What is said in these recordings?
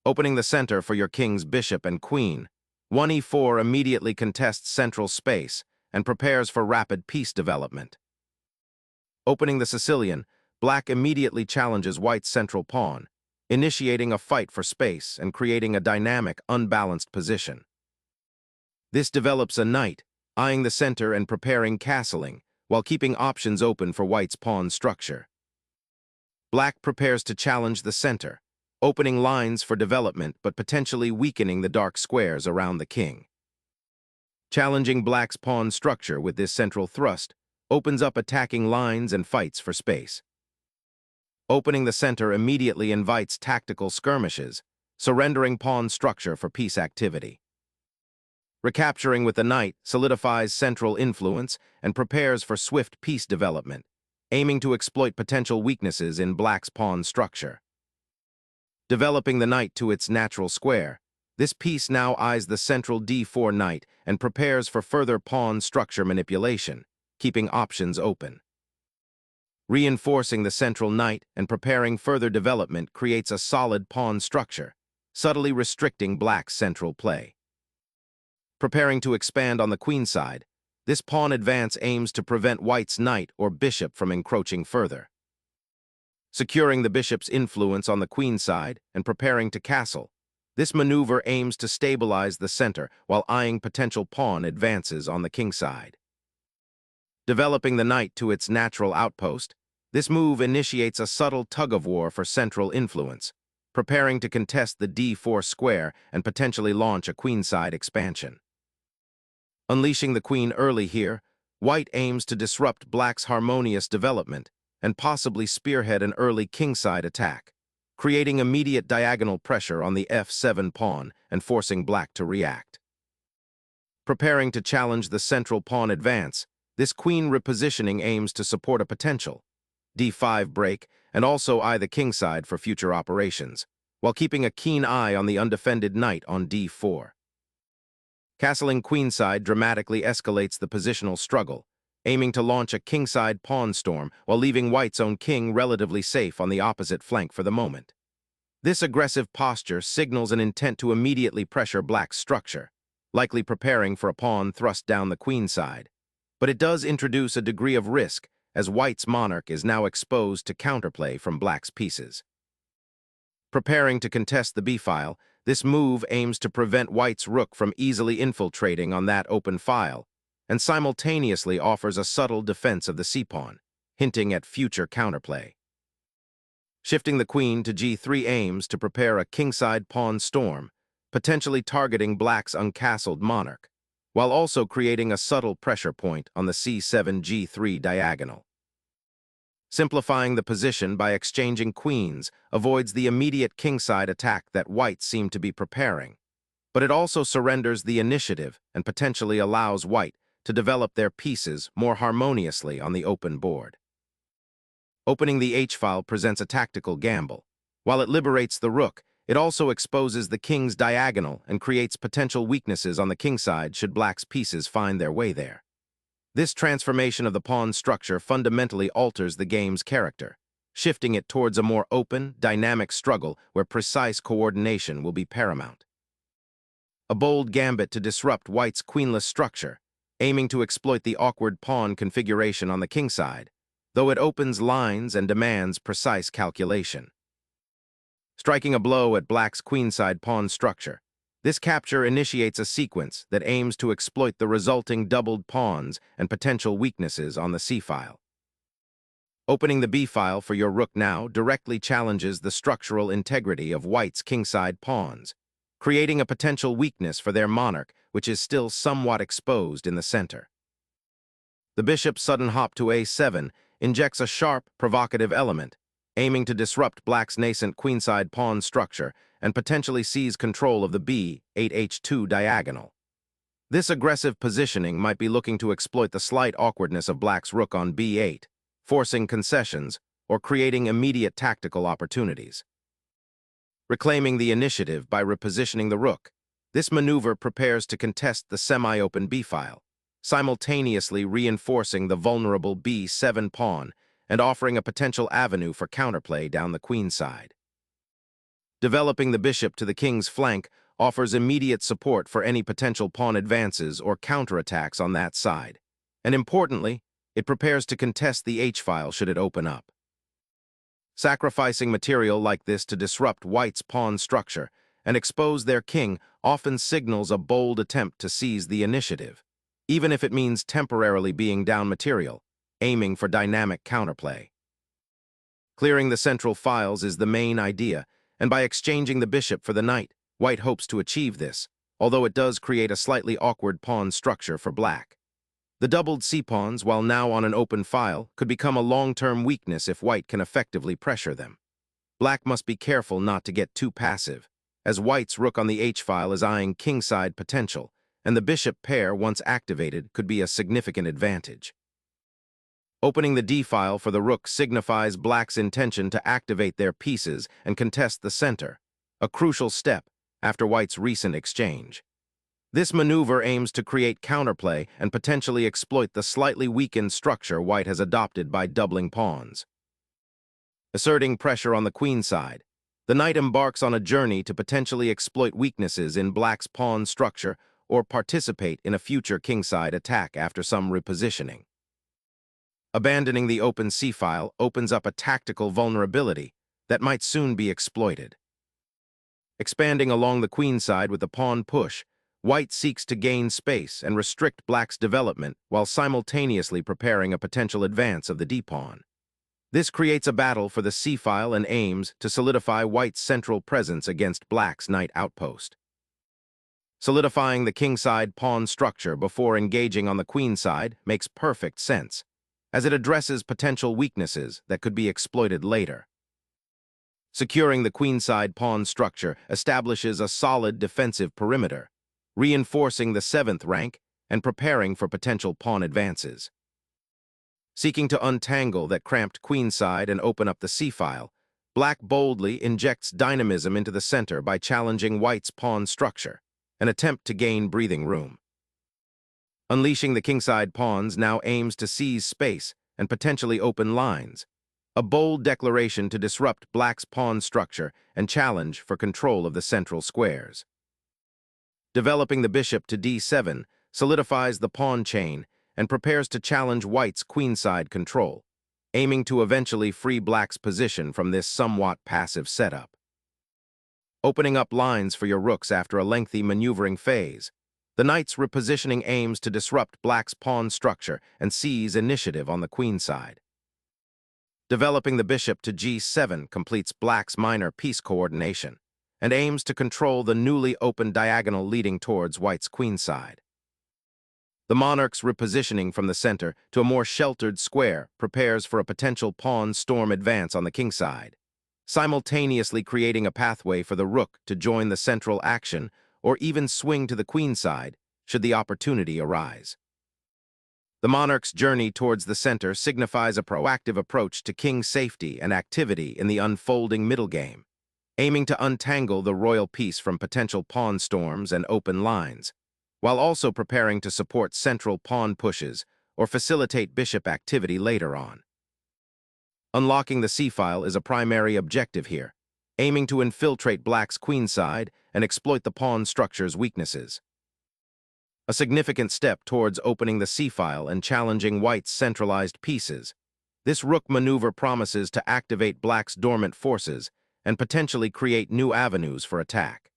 Opening the center for your king's bishop and queen, 1e4 immediately contests central space and prepares for rapid piece development. Opening the Sicilian, black immediately challenges white's central pawn, initiating a fight for space and creating a dynamic, unbalanced position. This develops a knight, eyeing the center and preparing castling, while keeping options open for white's pawn structure. Black prepares to challenge the center, opening lines for development but potentially weakening the dark squares around the king. Challenging black's pawn structure with this central thrust opens up attacking lines and fights for space. Opening the center immediately invites tactical skirmishes, surrendering pawn structure for piece activity. Recapturing with the knight solidifies central influence and prepares for swift piece development, aiming to exploit potential weaknesses in black's pawn structure. Developing the knight to its natural square, this piece now eyes the central d4 knight and prepares for further pawn structure manipulation, keeping options open. Reinforcing the central knight and preparing further development creates a solid pawn structure, subtly restricting black's central play. Preparing to expand on the queen side, this pawn advance aims to prevent white's knight or bishop from encroaching further. Securing the bishop's influence on the queen side and preparing to castle, this maneuver aims to stabilize the center while eyeing potential pawn advances on the king side. Developing the knight to its natural outpost, this move initiates a subtle tug-of-war for central influence, preparing to contest the d4 square and potentially launch a queenside expansion. Unleashing the queen early here, white aims to disrupt black's harmonious development and possibly spearhead an early kingside attack, creating immediate diagonal pressure on the f7 pawn and forcing black to react. Preparing to challenge the central pawn advance, this queen repositioning aims to support a potential d5 break and also eye the kingside for future operations, while keeping a keen eye on the undefended knight on d4. Castling queenside dramatically escalates the positional struggle, aiming to launch a kingside pawn storm while leaving white's own king relatively safe on the opposite flank for the moment. This aggressive posture signals an intent to immediately pressure black's structure, likely preparing for a pawn thrust down the queenside, but it does introduce a degree of risk as white's monarch is now exposed to counterplay from black's pieces. Preparing to contest the b-file, this move aims to prevent white's rook from easily infiltrating on that open file, and simultaneously offers a subtle defense of the c-pawn, hinting at future counterplay. Shifting the queen to g3 aims to prepare a kingside pawn storm, potentially targeting black's uncastled monarch, while also creating a subtle pressure point on the c7-g3 diagonal. Simplifying the position by exchanging queens avoids the immediate kingside attack that white seemed to be preparing, but it also surrenders the initiative and potentially allows white to develop their pieces more harmoniously on the open board. Opening the h-file presents a tactical gamble. While it liberates the rook, it also exposes the king's diagonal and creates potential weaknesses on the kingside should black's pieces find their way there. This transformation of the pawn structure fundamentally alters the game's character, shifting it towards a more open, dynamic struggle where precise coordination will be paramount. A bold gambit to disrupt white's queenless structure, aiming to exploit the awkward pawn configuration on the kingside, though it opens lines and demands precise calculation. Striking a blow at black's queenside pawn structure, this capture initiates a sequence that aims to exploit the resulting doubled pawns and potential weaknesses on the c-file. Opening the b-file for your rook now directly challenges the structural integrity of white's kingside pawns, creating a potential weakness for their monarch which is still somewhat exposed in the center. The bishop's sudden hop to a7 injects a sharp, provocative element, aiming to disrupt black's nascent queenside pawn structure and potentially seize control of the b8h2 diagonal. This aggressive positioning might be looking to exploit the slight awkwardness of black's rook on b8, forcing concessions or creating immediate tactical opportunities. Reclaiming the initiative by repositioning the rook, this maneuver prepares to contest the semi-open b-file, simultaneously reinforcing the vulnerable b7 pawn and offering a potential avenue for counterplay down the queen side. Developing the bishop to the king's flank offers immediate support for any potential pawn advances or counterattacks on that side. And importantly, it prepares to contest the h-file should it open up. Sacrificing material like this to disrupt white's pawn structure and expose their king often signals a bold attempt to seize the initiative, even if it means temporarily being down material, aiming for dynamic counterplay. Clearing the central files is the main idea, and by exchanging the bishop for the knight, white hopes to achieve this, although it does create a slightly awkward pawn structure for black. The doubled c-pawns, while now on an open file, could become a long-term weakness if white can effectively pressure them. Black must be careful not to get too passive, as white's rook on the h-file is eyeing kingside potential, and the bishop pair, once activated, could be a significant advantage. Opening the d-file for the rook signifies black's intention to activate their pieces and contest the center, a crucial step after white's recent exchange. This maneuver aims to create counterplay and potentially exploit the slightly weakened structure white has adopted by doubling pawns. Asserting pressure on the queen side, the knight embarks on a journey to potentially exploit weaknesses in black's pawn structure or participate in a future kingside attack after some repositioning. Abandoning the open c-file opens up a tactical vulnerability that might soon be exploited. Expanding along the queen side with the pawn push, white seeks to gain space and restrict black's development while simultaneously preparing a potential advance of the d-pawn. This creates a battle for the c-file and aims to solidify white's central presence against black's knight outpost. Solidifying the kingside pawn structure before engaging on the queen side makes perfect sense, as it addresses potential weaknesses that could be exploited later. Securing the queenside pawn structure establishes a solid defensive perimeter, reinforcing the 7th rank and preparing for potential pawn advances. Seeking to untangle that cramped queenside and open up the c-file, black boldly injects dynamism into the center by challenging white's pawn structure, an attempt to gain breathing room. Unleashing the kingside pawns now aims to seize space and potentially open lines, a bold declaration to disrupt black's pawn structure and challenge for control of the central squares. Developing the bishop to d7 solidifies the pawn chain and prepares to challenge white's queenside control, aiming to eventually free black's position from this somewhat passive setup. Opening up lines for your rooks after a lengthy maneuvering phase, the knight's repositioning aims to disrupt black's pawn structure and seize initiative on the queenside. Developing the bishop to g7 completes black's minor piece coordination and aims to control the newly opened diagonal leading towards white's queenside. The monarch's repositioning from the center to a more sheltered square prepares for a potential pawn storm advance on the kingside, simultaneously creating a pathway for the rook to join the central action or even swing to the queenside should the opportunity arise. The monarch's journey towards the center signifies a proactive approach to king safety and activity in the unfolding middle game, aiming to untangle the royal piece from potential pawn storms and open lines, while also preparing to support central pawn pushes or facilitate bishop activity later on. Unlocking the c-file is a primary objective here, aiming to infiltrate black's queenside and exploit the pawn structure's weaknesses. A significant step towards opening the c-file and challenging white's centralized pieces, this rook maneuver promises to activate black's dormant forces and potentially create new avenues for attack.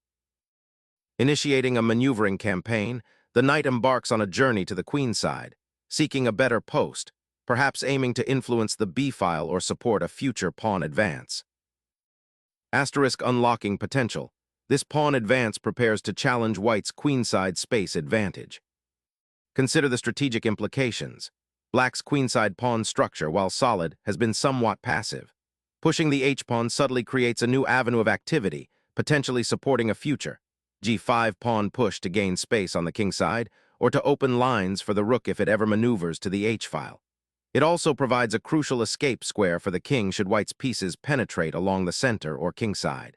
Initiating a maneuvering campaign, the knight embarks on a journey to the queenside, seeking a better post, perhaps aiming to influence the b-file or support a future pawn advance. Asterisk unlocking potential. This pawn advance prepares to challenge white's queenside space advantage. Consider the strategic implications. Black's queenside pawn structure, while solid, has been somewhat passive. Pushing the h-pawn subtly creates a new avenue of activity, potentially supporting a future g5 pawn push to gain space on the kingside, or to open lines for the rook if it ever maneuvers to the h-file. It also provides a crucial escape square for the king should white's pieces penetrate along the center or kingside.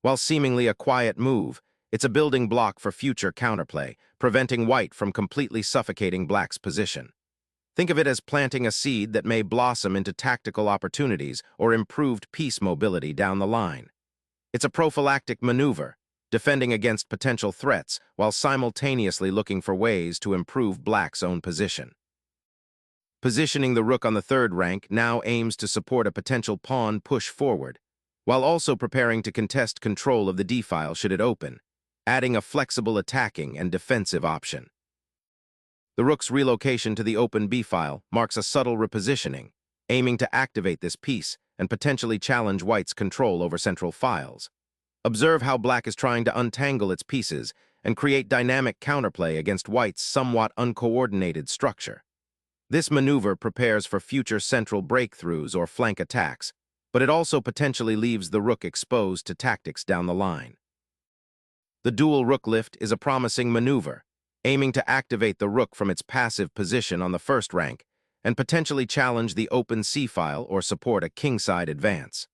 While seemingly a quiet move, it's a building block for future counterplay, preventing white from completely suffocating black's position. Think of it as planting a seed that may blossom into tactical opportunities or improved piece mobility down the line. It's a prophylactic maneuver, defending against potential threats while simultaneously looking for ways to improve black's own position. Positioning the rook on the third rank now aims to support a potential pawn push forward, while also preparing to contest control of the d-file should it open, adding a flexible attacking and defensive option. The rook's relocation to the open b-file marks a subtle repositioning, aiming to activate this piece and potentially challenge white's control over central files. Observe how black is trying to untangle its pieces and create dynamic counterplay against white's somewhat uncoordinated structure. This maneuver prepares for future central breakthroughs or flank attacks, but it also potentially leaves the rook exposed to tactics down the line. The dual rook lift is a promising maneuver, aiming to activate the rook from its passive position on the first rank and potentially challenge the open c-file or support a kingside advance.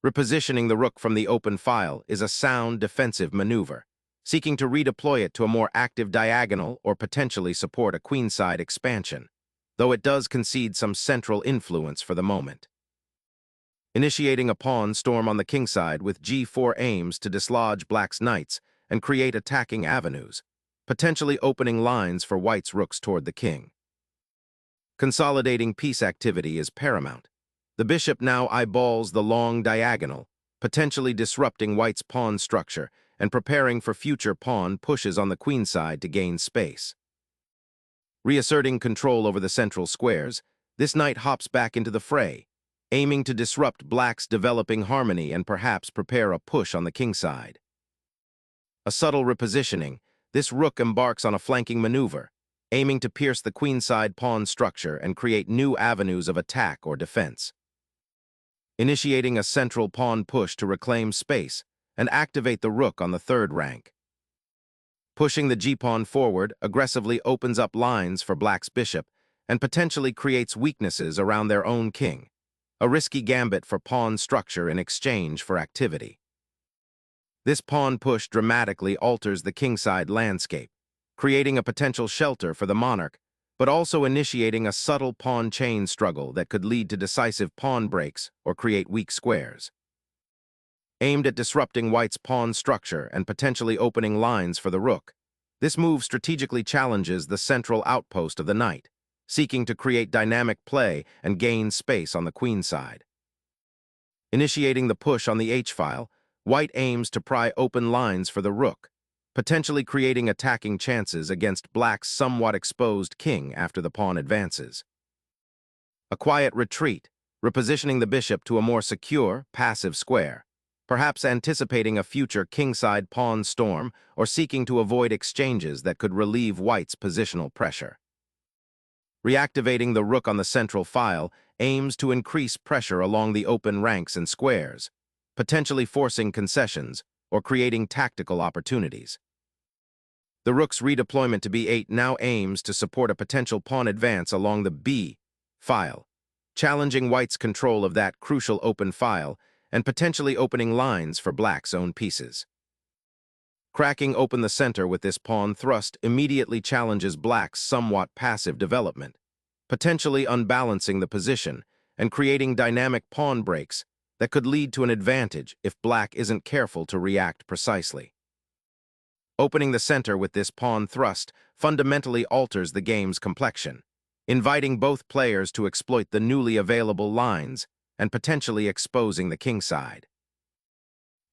Repositioning the rook from the open file is a sound defensive maneuver, seeking to redeploy it to a more active diagonal or potentially support a queenside expansion, though it does concede some central influence for the moment. Initiating a pawn storm on the kingside with g4 aims to dislodge black's knights and create attacking avenues, potentially opening lines for white's rooks toward the king. Consolidating piece activity is paramount. The bishop now eyeballs the long diagonal, potentially disrupting white's pawn structure and preparing for future pawn pushes on the queenside to gain space. Reasserting control over the central squares, this knight hops back into the fray, aiming to disrupt black's developing harmony and perhaps prepare a push on the kingside. A subtle repositioning, this rook embarks on a flanking maneuver, aiming to pierce the queenside pawn structure and create new avenues of attack or defense. Initiating a central pawn push to reclaim space and activate the rook on the third rank. Pushing the g-pawn forward aggressively opens up lines for black's bishop and potentially creates weaknesses around their own king, a risky gambit for pawn structure in exchange for activity. This pawn push dramatically alters the kingside landscape, creating a potential shelter for the monarch, but also initiating a subtle pawn chain struggle that could lead to decisive pawn breaks or create weak squares. Aimed at disrupting white's pawn structure and potentially opening lines for the rook, this move strategically challenges the central outpost of the knight, seeking to create dynamic play and gain space on the queenside. Initiating the push on the h-file, white aims to pry open lines for the rook, potentially creating attacking chances against black's somewhat exposed king after the pawn advances. A quiet retreat, repositioning the bishop to a more secure, passive square, perhaps anticipating a future kingside pawn storm or seeking to avoid exchanges that could relieve white's positional pressure. Reactivating the rook on the central file aims to increase pressure along the open ranks and squares, potentially forcing concessions or creating tactical opportunities. The rook's redeployment to b8 now aims to support a potential pawn advance along the b-file, challenging white's control of that crucial open file and potentially opening lines for black's own pieces. Cracking open the center with this pawn thrust immediately challenges black's somewhat passive development, potentially unbalancing the position and creating dynamic pawn breaks that could lead to an advantage if black isn't careful to react precisely. Opening the center with this pawn thrust fundamentally alters the game's complexion, inviting both players to exploit the newly available lines and potentially exposing the kingside.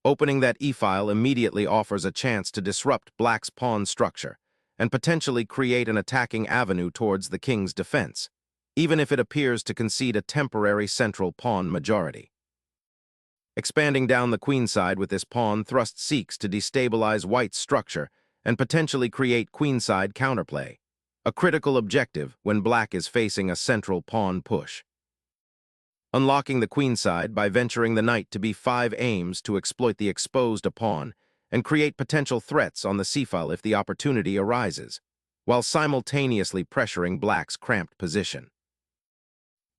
Opening that e-file immediately offers a chance to disrupt black's pawn structure and potentially create an attacking avenue towards the king's defense, even if it appears to concede a temporary central pawn majority. Expanding down the queenside with this pawn thrust seeks to destabilize white's structure and potentially create queenside counterplay, a critical objective when black is facing a central pawn push. Unlocking the queenside by venturing the knight to b5 aims to exploit the exposed pawn and create potential threats on the c-file if the opportunity arises, while simultaneously pressuring black's cramped position.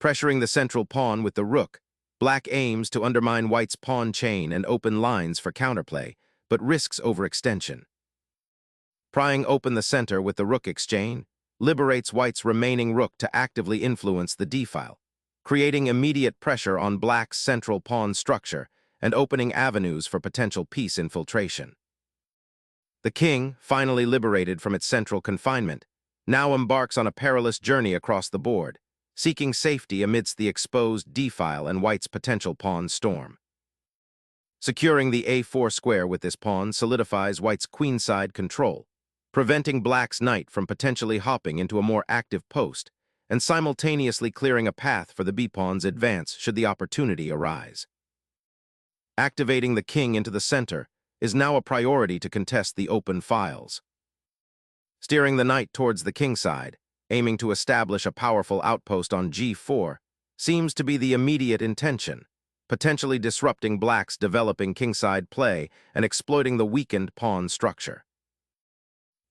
Pressuring the central pawn with the rook, black aims to undermine white's pawn chain and open lines for counterplay, but risks overextension. Prying open the center with the rook exchange liberates white's remaining rook to actively influence the d-file, creating immediate pressure on black's central pawn structure and opening avenues for potential piece infiltration. The king, finally liberated from its central confinement, now embarks on a perilous journey across the board, seeking safety amidst the exposed d-file and white's potential pawn storm. Securing the a4 square with this pawn solidifies white's queenside control, preventing black's knight from potentially hopping into a more active post and simultaneously clearing a path for the b-pawn's advance should the opportunity arise. Activating the king into the center is now a priority to contest the open files. Steering the knight towards the kingside, aiming to establish a powerful outpost on g4, seems to be the immediate intention, potentially disrupting black's developing kingside play and exploiting the weakened pawn structure.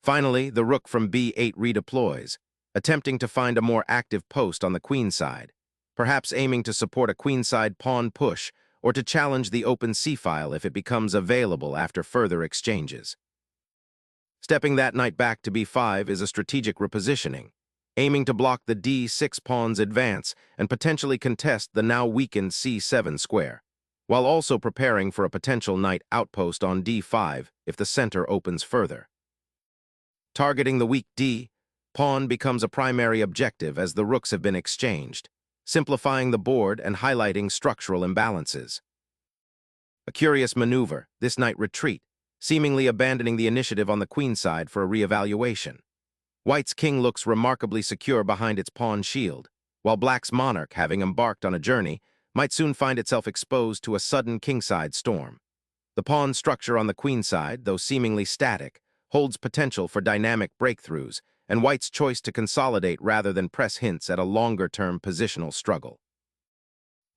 Finally, the rook from b8 redeploys, attempting to find a more active post on the queenside, perhaps aiming to support a queenside pawn push or to challenge the open c-file if it becomes available after further exchanges. Stepping that knight back to b5 is a strategic repositioning, aiming to block the d6 pawn's advance and potentially contest the now weakened c7 square, while also preparing for a potential knight outpost on d5 if the center opens further. Targeting the weak d pawn becomes a primary objective as the rooks have been exchanged, simplifying the board and highlighting structural imbalances. A curious maneuver, this knight retreat, seemingly abandoning the initiative on the queenside for a re-evaluation. White's king looks remarkably secure behind its pawn shield, while black's monarch, having embarked on a journey, might soon find itself exposed to a sudden kingside storm. The pawn structure on the queenside, though seemingly static, holds potential for dynamic breakthroughs, and white's choice to consolidate rather than press hints at a longer-term positional struggle.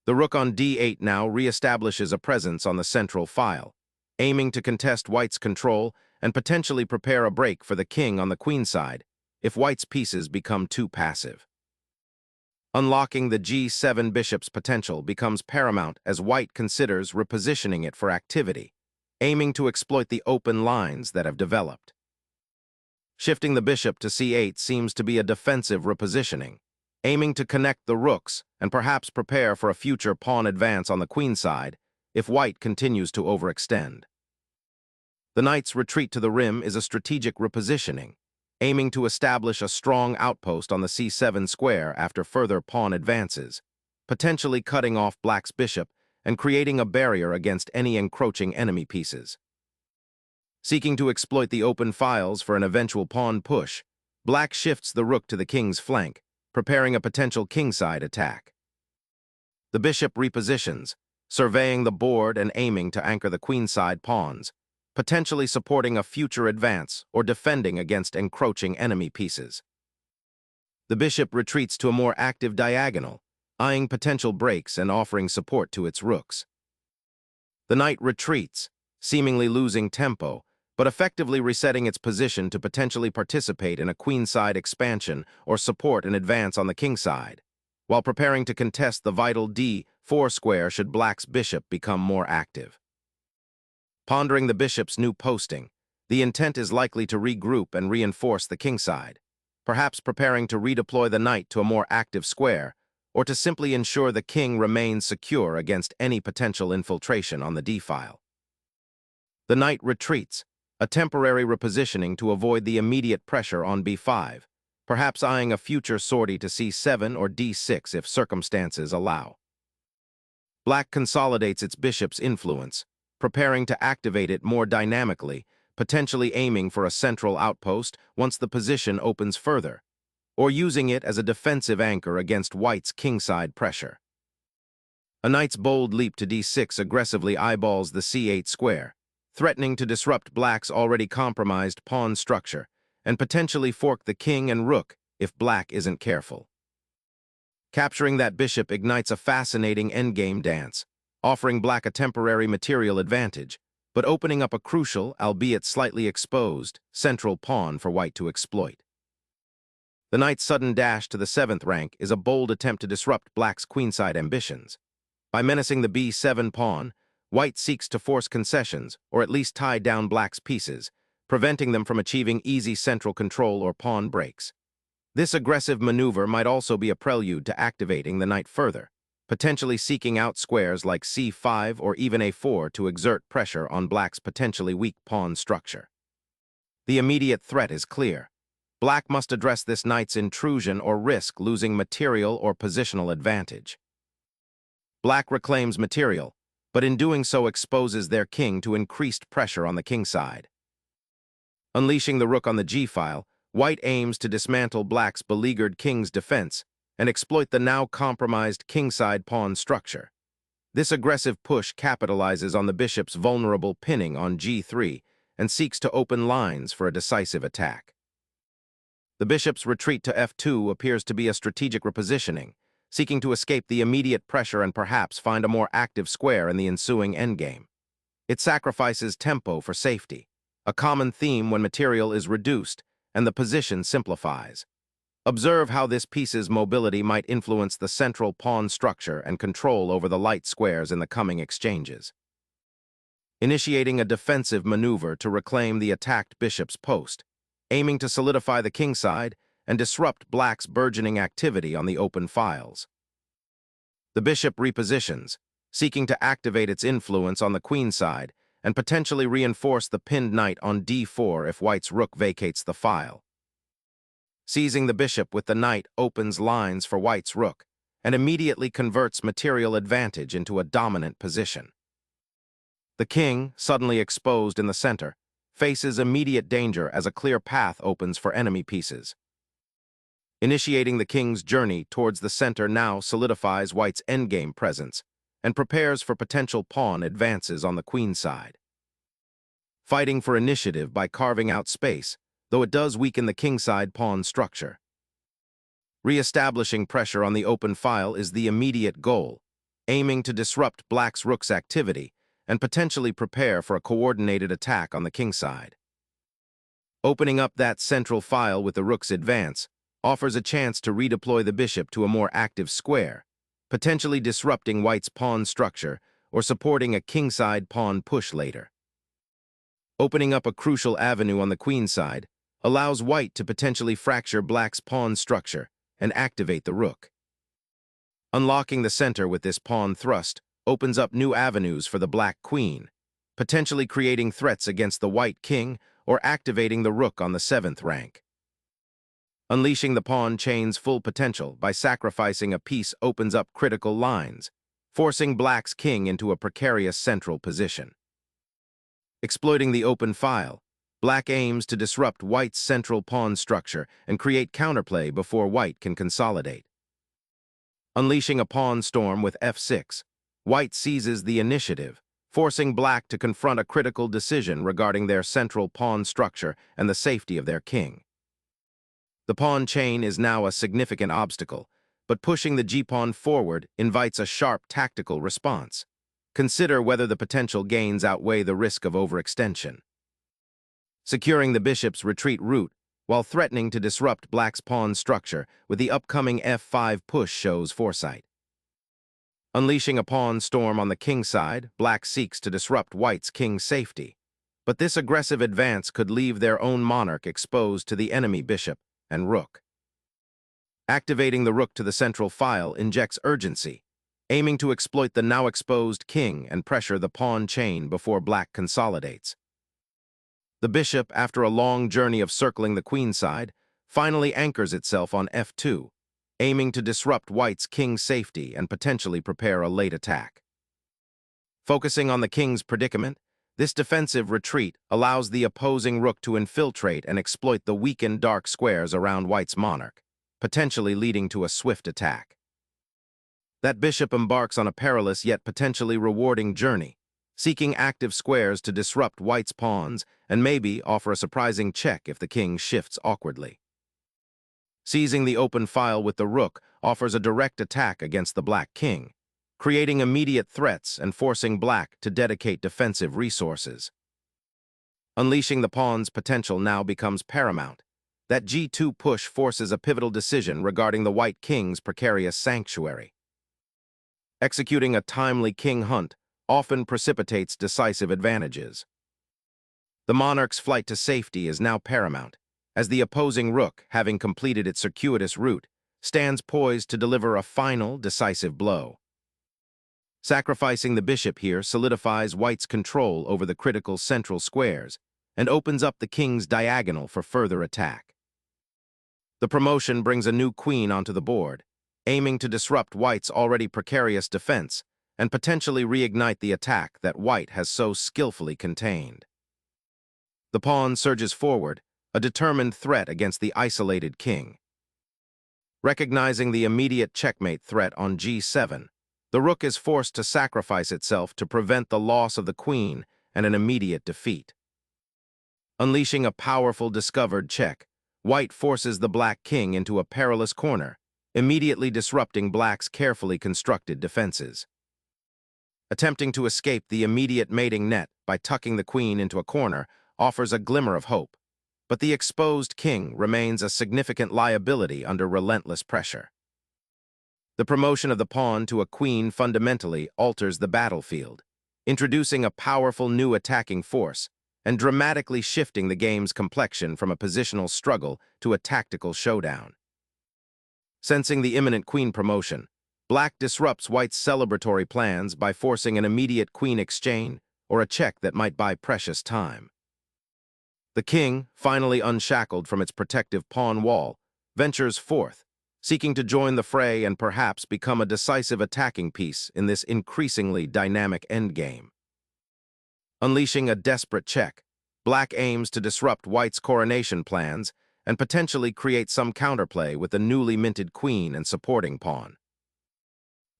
The rook on d8 now reestablishes a presence on the central file, aiming to contest white's control and potentially prepare a break for the king on the queenside if white's pieces become too passive. Unlocking the g7 bishop's potential becomes paramount as white considers repositioning it for activity, aiming to exploit the open lines that have developed. Shifting the bishop to c8 seems to be a defensive repositioning, aiming to connect the rooks and perhaps prepare for a future pawn advance on the queenside if white continues to overextend. The knight's retreat to the rim is a strategic repositioning, aiming to establish a strong outpost on the c7 square after further pawn advances, potentially cutting off black's bishop and creating a barrier against any encroaching enemy pieces. Seeking to exploit the open files for an eventual pawn push, black shifts the rook to the king's flank, preparing a potential kingside attack. The bishop repositions, surveying the board and aiming to anchor the queenside pawns, potentially supporting a future advance or defending against encroaching enemy pieces. The bishop retreats to a more active diagonal, eyeing potential breaks and offering support to its rooks. The knight retreats, seemingly losing tempo, but effectively resetting its position to potentially participate in a queenside expansion or support an advance on the kingside, while preparing to contest the vital d4 square should black's bishop become more active. Pondering the bishop's new posting, the intent is likely to regroup and reinforce the kingside, perhaps preparing to redeploy the knight to a more active square, or to simply ensure the king remains secure against any potential infiltration on the d-file. The knight retreats, a temporary repositioning to avoid the immediate pressure on b5, perhaps eyeing a future sortie to c7 or d6 if circumstances allow. Black consolidates its bishop's influence, preparing to activate it more dynamically, potentially aiming for a central outpost once the position opens further, or using it as a defensive anchor against white's kingside pressure. A knight's bold leap to d6 aggressively eyeballs the c8 square, threatening to disrupt black's already compromised pawn structure and potentially fork the king and rook if black isn't careful. Capturing that bishop ignites a fascinating endgame dance, offering black a temporary material advantage, but opening up a crucial, albeit slightly exposed, central pawn for white to exploit. The knight's sudden dash to the 7th rank is a bold attempt to disrupt black's queenside ambitions. By menacing the b7 pawn, white seeks to force concessions, or at least tie down black's pieces, preventing them from achieving easy central control or pawn breaks. This aggressive maneuver might also be a prelude to activating the knight further, potentially seeking out squares like c5 or even a4 to exert pressure on black's potentially weak pawn structure. The immediate threat is clear. Black must address this knight's intrusion or risk losing material or positional advantage. Black reclaims material, but in doing so exposes their king to increased pressure on the king side. Unleashing the rook on the g-file, white aims to dismantle black's beleaguered king's defense and exploit the now compromised kingside pawn structure. This aggressive push capitalizes on the bishop's vulnerable pinning on g3 and seeks to open lines for a decisive attack. The bishop's retreat to f2 appears to be a strategic repositioning, seeking to escape the immediate pressure and perhaps find a more active square in the ensuing endgame. It sacrifices tempo for safety, a common theme when material is reduced and the position simplifies. Observe how this piece's mobility might influence the central pawn structure and control over the light squares in the coming exchanges. Initiating a defensive maneuver to reclaim the attacked bishop's post, aiming to solidify the king side and disrupt black's burgeoning activity on the open files. The bishop repositions, seeking to activate its influence on the queen side and potentially reinforce the pinned knight on d4 if white's rook vacates the file. Seizing the bishop with the knight opens lines for white's rook and immediately converts material advantage into a dominant position. The king, suddenly exposed in the center, faces immediate danger as a clear path opens for enemy pieces. Initiating the king's journey towards the center now solidifies white's endgame presence and prepares for potential pawn advances on the queen side. Fighting for initiative by carving out space, though it does weaken the kingside pawn structure. Re-establishing pressure on the open file is the immediate goal, aiming to disrupt black's rook's activity and potentially prepare for a coordinated attack on the king side. Opening up that central file with the rook's advance offers a chance to redeploy the bishop to a more active square, potentially disrupting white's pawn structure or supporting a kingside pawn push later. Opening up a crucial avenue on the queen side allows white to potentially fracture black's pawn structure and activate the rook. Unlocking the center with this pawn thrust opens up new avenues for the black queen, potentially creating threats against the white king or activating the rook on the 7th rank. Unleashing the pawn chain's full potential by sacrificing a piece opens up critical lines, forcing black's king into a precarious central position. Exploiting the open file, black aims to disrupt white's central pawn structure and create counterplay before white can consolidate. Unleashing a pawn storm with f6, white seizes the initiative, forcing black to confront a critical decision regarding their central pawn structure and the safety of their king. The pawn chain is now a significant obstacle, but pushing the g-pawn forward invites a sharp tactical response. Consider whether the potential gains outweigh the risk of overextension. Securing the bishop's retreat route while threatening to disrupt black's pawn structure with the upcoming f5 push shows foresight. Unleashing a pawn storm on the king side, black seeks to disrupt white's king's safety, but this aggressive advance could leave their own monarch exposed to the enemy bishop and rook. Activating the rook to the central file injects urgency, aiming to exploit the now exposed king and pressure the pawn chain before black consolidates. The bishop, after a long journey of circling the queen side, finally anchors itself on f2, aiming to disrupt white's king's safety and potentially prepare a late attack. Focusing on the king's predicament, this defensive retreat allows the opposing rook to infiltrate and exploit the weakened dark squares around white's monarch, potentially leading to a swift attack. That bishop embarks on a perilous yet potentially rewarding journey, seeking active squares to disrupt white's pawns and maybe offer a surprising check if the king shifts awkwardly. Seizing the open file with the rook offers a direct attack against the black king, creating immediate threats and forcing black to dedicate defensive resources. Unleashing the pawn's potential now becomes paramount. That g2 push forces a pivotal decision regarding the white king's precarious sanctuary. Executing a timely king hunt often precipitates decisive advantages. The monarch's flight to safety is now paramount, as the opposing rook, having completed its circuitous route, stands poised to deliver a final, decisive blow. Sacrificing the bishop here solidifies white's control over the critical central squares and opens up the king's diagonal for further attack. The promotion brings a new queen onto the board, aiming to disrupt white's already precarious defense and potentially reignite the attack that white has so skillfully contained. The pawn surges forward, a determined threat against the isolated king. Recognizing the immediate checkmate threat on g7, the rook is forced to sacrifice itself to prevent the loss of the queen and an immediate defeat. Unleashing a powerful discovered check, white forces the black king into a perilous corner, immediately disrupting black's carefully constructed defenses. Attempting to escape the immediate mating net by tucking the queen into a corner offers a glimmer of hope, but the exposed king remains a significant liability under relentless pressure. The promotion of the pawn to a queen fundamentally alters the battlefield, introducing a powerful new attacking force and dramatically shifting the game's complexion from a positional struggle to a tactical showdown. Sensing the imminent queen promotion, black disrupts white's celebratory plans by forcing an immediate queen exchange or a check that might buy precious time. The king, finally unshackled from its protective pawn wall, ventures forth, seeking to join the fray and perhaps become a decisive attacking piece in this increasingly dynamic endgame. Unleashing a desperate check, black aims to disrupt white's coronation plans and potentially create some counterplay with the newly minted queen and supporting pawn.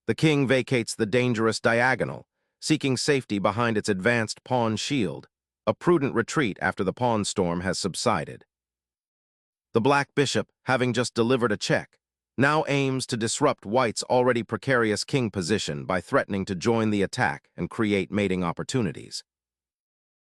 The king vacates the dangerous diagonal, seeking safety behind its advanced pawn shield, a prudent retreat after the pawn storm has subsided. The black bishop, having just delivered a check, now aims to disrupt white's already precarious king position by threatening to join the attack and create mating opportunities.